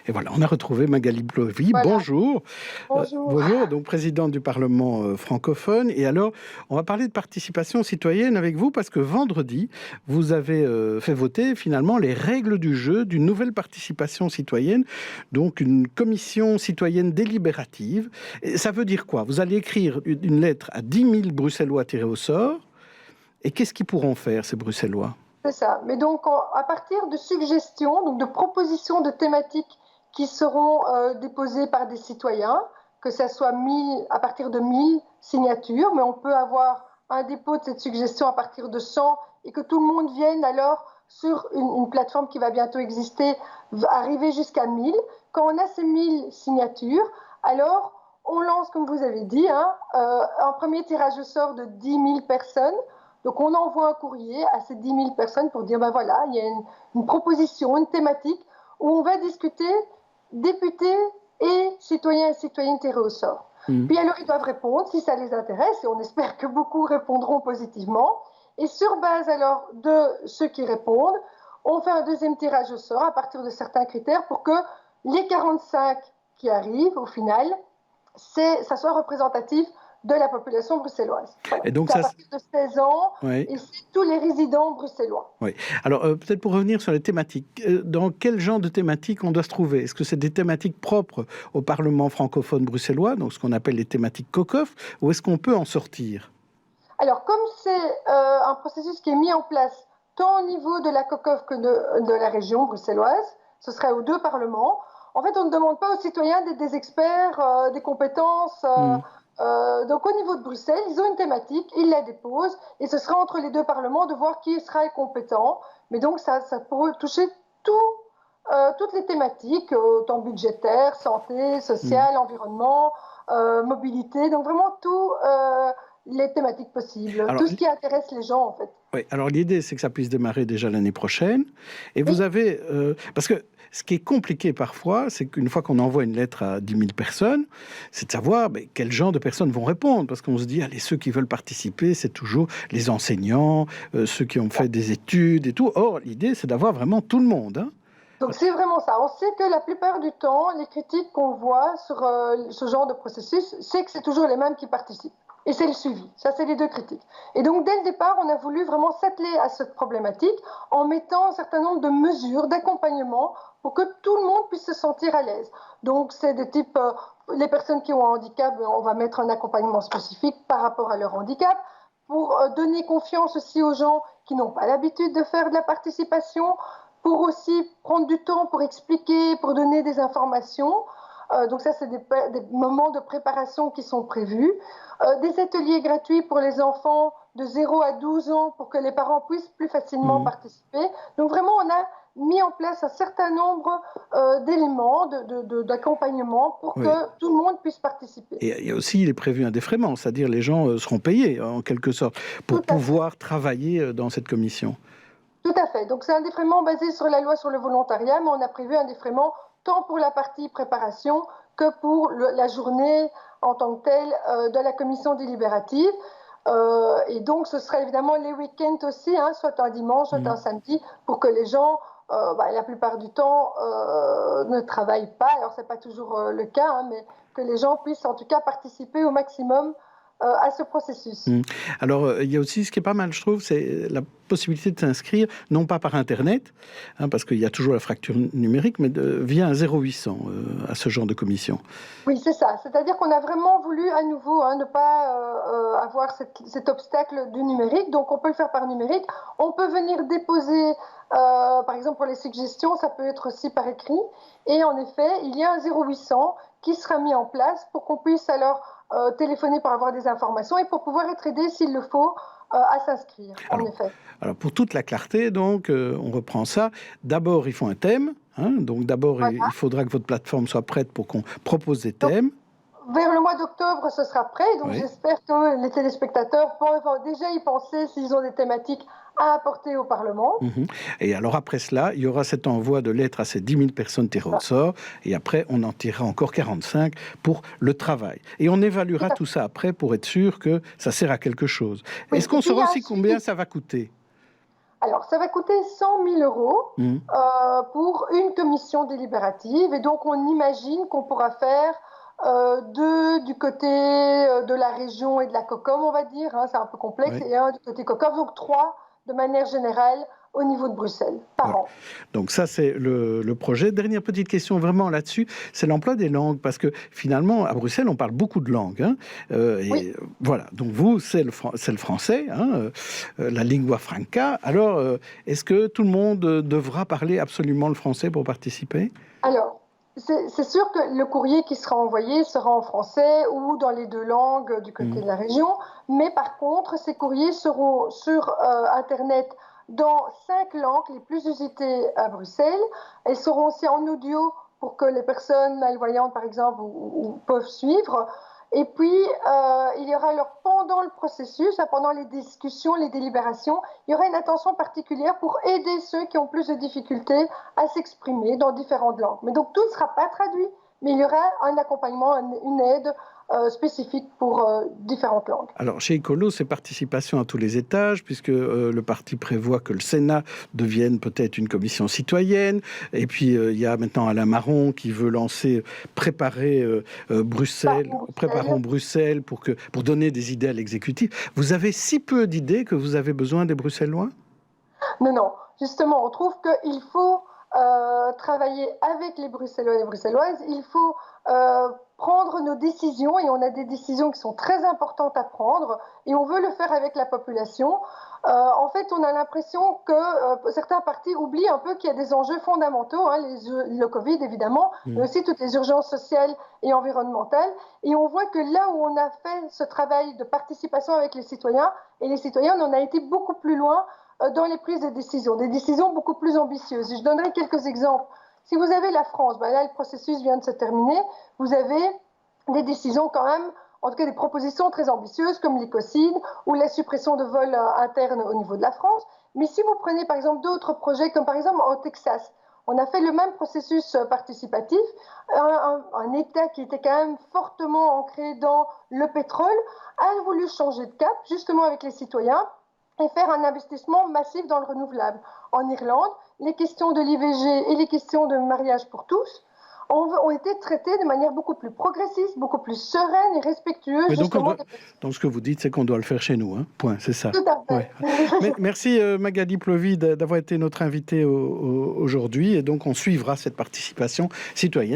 Et voilà, on a retrouvé Magali Blovy. Voilà. Bonjour. Bonjour. Bonjour, donc présidente du Parlement francophone. Et alors, on va parler de participation citoyenne avec vous parce que vendredi, vous avez fait voter finalement les règles du jeu d'une nouvelle participation citoyenne, donc une commission citoyenne délibérative. Et ça veut dire quoi? Vous allez écrire une lettre à 10 000 Bruxellois tirés au sort. Et qu'est-ce qu'ils pourront faire, ces Bruxellois? C'est ça. Mais donc, à partir de suggestions, donc de propositions de thématiques qui seront déposées par des citoyens, que ça soit à partir de 1000 signatures, mais on peut avoir un dépôt de cette suggestion à partir de 100 et que tout le monde vienne alors sur une plateforme qui va bientôt exister, arriver jusqu'à 1000. Quand on a ces 1000 signatures, alors on lance, comme vous avez dit, un premier tirage au sort de 10 000 personnes. Donc, on envoie un courrier à ces 10 000 personnes pour dire, ben voilà, il y a une proposition, une thématique où on va discuter députés et citoyens tirés au sort. Puis alors, ils doivent répondre si ça les intéresse et on espère que beaucoup répondront positivement. Et sur base alors de ceux qui répondent, on fait un deuxième tirage au sort à partir de certains critères pour que les 45 qui arrivent au final, ça soit représentatif de la population bruxelloise. Voilà. Et donc c'est à partir de 16 ans, oui. Et c'est tous les résidents bruxellois. Oui. Alors, peut-être pour revenir sur les thématiques, dans quel genre de thématiques on doit se trouver? Est-ce que c'est des thématiques propres au Parlement francophone bruxellois, donc ce qu'on appelle les thématiques COCOF, ou est-ce qu'on peut en sortir? Alors, comme c'est un processus qui est mis en place tant au niveau de la COCOF que de la région bruxelloise, ce serait aux deux parlements. En fait, on ne demande pas aux citoyens d'être des experts, des compétences. Donc, au niveau de Bruxelles, ils ont une thématique, ils la déposent, et ce sera entre les deux parlements de voir qui sera compétent. Mais donc, ça pourrait toucher toutes les thématiques, autant budgétaires, santé, sociale, environnement, mobilité, donc vraiment tout les thématiques possibles, alors, tout ce qui intéresse les gens en fait. Oui, alors l'idée c'est que ça puisse démarrer déjà l'année prochaine. Et vous avez... parce que ce qui est compliqué parfois, c'est qu'une fois qu'on envoie une lettre à 10 000 personnes, c'est de savoir quel genre de personnes vont répondre. Parce qu'on se dit, allez, ceux qui veulent participer, c'est toujours les enseignants, ceux qui ont fait des études et tout. Or, l'idée c'est d'avoir vraiment tout le monde. Hein. Donc c'est vraiment ça. On sait que la plupart du temps, les critiques qu'on voit sur ce genre de processus, c'est que c'est toujours les mêmes qui participent. Et c'est le suivi. Ça, c'est les deux critiques. Et donc, dès le départ, on a voulu vraiment s'atteler à cette problématique en mettant un certain nombre de mesures d'accompagnement pour que tout le monde puisse se sentir à l'aise. Donc, c'est de type, les personnes qui ont un handicap, on va mettre un accompagnement spécifique par rapport à leur handicap pour donner confiance aussi aux gens qui n'ont pas l'habitude de faire de la participation, pour aussi prendre du temps pour expliquer, pour donner des informations. Donc ça, c'est des moments de préparation qui sont prévus. Des ateliers gratuits pour les enfants de 0 à 12 ans pour que les parents puissent plus facilement participer. Donc vraiment, on a mis en place un certain nombre d'éléments d'accompagnement pour que tout le monde puisse participer. Et il y a aussi, il est prévu un défraiement, c'est-à-dire les gens seront payés en quelque sorte pour pouvoir travailler dans cette commission. Tout à fait. Donc c'est un défraiement basé sur la loi sur le volontariat, mais on a prévu un défraiement tant pour la partie préparation que pour la journée en tant que telle de la commission délibérative. Et donc, ce serait évidemment les week-ends aussi, soit un dimanche, soit un samedi, pour que les gens, la plupart du temps, ne travaillent pas. Alors, ce n'est pas toujours le cas, mais que les gens puissent en tout cas participer au maximum à ce processus. Alors, il y a aussi ce qui est pas mal, je trouve, c'est la possibilité de s'inscrire, non pas par Internet, parce qu'il y a toujours la fracture numérique, mais via un 0800 à ce genre de commission. Oui, c'est ça. C'est-à-dire qu'on a vraiment voulu à nouveau ne pas avoir cet obstacle du numérique. Donc, on peut le faire par numérique. On peut venir déposer, par exemple, pour les suggestions, ça peut être aussi par écrit. Et en effet, il y a un 0800 qui sera mis en place pour qu'on puisse alors téléphoner pour avoir des informations et pour pouvoir être aidé, s'il le faut, à s'inscrire, en effet. Alors, pour toute la clarté, donc, on reprend ça. D'abord, il faut un thème. Donc, d'abord, il faudra que votre plateforme soit prête pour qu'on propose des thèmes. Donc, vers le mois d'octobre, ce sera prêt. Donc, j'espère que les téléspectateurs peuvent déjà y penser s'ils ont des thématiques à apporter au Parlement. Et alors après cela, il y aura cet envoi de lettres à ces 10 000 personnes tirées au sort, et après on en tirera encore 45 pour le travail. Et on évaluera tout ça après pour être sûr que ça sert à quelque chose. Est-ce qu'on saura aussi combien ça va coûter? Alors, ça va coûter 100 000 euros Mmh. pour une commission délibérative. Et donc, on imagine qu'on pourra faire deux du côté de la région et de la COCOM, on va dire. Hein, c'est un peu complexe. Ouais. Et un du côté COCOM. Donc, trois de manière générale au niveau de Bruxelles par Voilà. an. Donc ça, c'est le projet. Dernière petite question vraiment là-dessus, c'est l'emploi des langues, parce que finalement, à Bruxelles, on parle beaucoup de langues. Hein, Oui. voilà, donc vous, c'est le français, hein, la lingua franca. Alors, est-ce que tout le monde devra parler absolument le français pour participer? Alors, c'est sûr que le courrier qui sera envoyé sera en français ou dans les deux langues du côté de la région, mais par contre, ces courriers seront sur Internet dans 5 langues les plus usitées à Bruxelles. Elles seront aussi en audio pour que les personnes malvoyantes, par exemple, peuvent suivre. Et puis, il y aura alors, pendant le processus, pendant les discussions, les délibérations, il y aura une attention particulière pour aider ceux qui ont plus de difficultés à s'exprimer dans différentes langues. Mais donc, tout ne sera pas traduit, mais il y aura un accompagnement, une aide spécifique pour différentes langues. Alors, chez Ecolo, c'est participation à tous les étages, puisque le parti prévoit que le Sénat devienne peut-être une commission citoyenne. Et puis, il y a maintenant Alain Marron qui veut lancer Préparons Bruxelles pour donner des idées à l'exécutif. Vous avez si peu d'idées que vous avez besoin des Bruxellois? Non. Justement, on trouve qu'il faut travailler avec les Bruxellois et les Bruxelloises. Il faut prendre nos décisions, et on a des décisions qui sont très importantes à prendre, et on veut le faire avec la population. En fait, on a l'impression que certains partis oublient un peu qu'il y a des enjeux fondamentaux, hein, le Covid évidemment, mais aussi toutes les urgences sociales et environnementales. Et on voit que là où on a fait ce travail de participation avec les citoyens, et les citoyens, on en a été beaucoup plus loin dans les prises de décision, des décisions beaucoup plus ambitieuses. Et je donnerai quelques exemples. Si vous avez la France, ben là le processus vient de se terminer, vous avez des décisions quand même, en tout cas des propositions très ambitieuses comme l'écocide ou la suppression de vols internes au niveau de la France. Mais si vous prenez par exemple d'autres projets, comme par exemple au Texas, on a fait le même processus participatif, un État qui était quand même fortement ancré dans le pétrole a voulu changer de cap, justement avec les citoyens, et faire un investissement massif dans le renouvelable. En Irlande, les questions de l'IVG et les questions de mariage pour tous ont été traitées de manière beaucoup plus progressiste, beaucoup plus sereine et respectueuse. Mais donc ce que vous dites, c'est qu'on doit le faire chez nous. Hein. Point, c'est ça. Tout à fait. Ouais. Merci Magali Plovy d'avoir été notre invitée aujourd'hui. Et donc on suivra cette participation citoyenne.